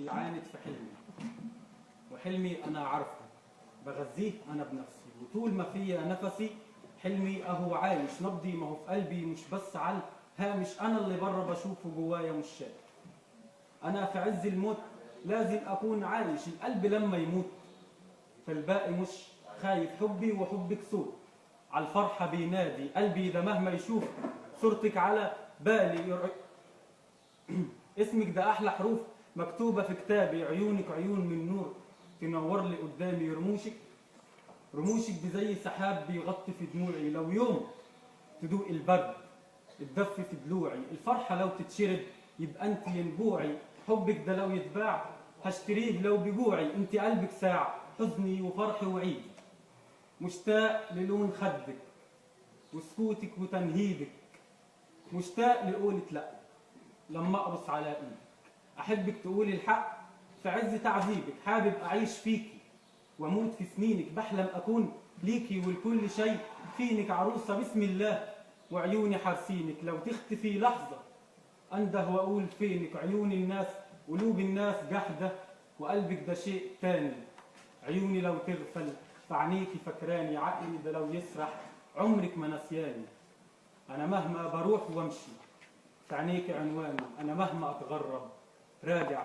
بيعاند في حلمي، وحلمي أنا عارفه بغذيه أنا بنفسي، وطول ما فيا نفسي حلمي أهو عايش نبضي، ما هو في قلبي مش بس على الهامش، أنا اللي بره بشوفه جوايا مش شايف. أنا في عز الموت لازم أكون عايش، القلب لما يموت فالباقي مش خايف، حبي وحبك صوت على الفرحة بينادي قلبي، ده مهما يشوف صورتك على بالي اسمك ده أحلى حروف مكتوبة في كتابي، عيونك عيون من نور تنور لي قدامي، رموشك دي زي سحاب بيغطي في دموعي، لو يوم تدوق البرد تدفي في ضلوعي، الفرحة لو تتشرب يبقى انت ينبوعي، حبك ده لو يتباع هشتريه لو بجوعي، انت قلبك ساعة حزني وفرحي وعيد، مشتاق للون خدك وسكوتك وتنهيدك، مشتاق لقولة لا لما اقرص على ايدك، احبك تقولي الحق في عز تعذيبك، حابب اعيش فيكي واموت في سنينك، بحلم اكون ليكي والكل شيء فينك، عروسه بسم الله وعيوني حارسينك، لو تختفي لحظه انده واقول فينك، عيون الناس قلوب الناس جحده وقلبك ده شيء تاني، عيوني لو تغفل فعنيكي فكراني، عقلي ده لو يسرح عمرك ما نسياني، انا مهما بروح وامشي في عينيك عنواني، انا مهما اتغرب راجع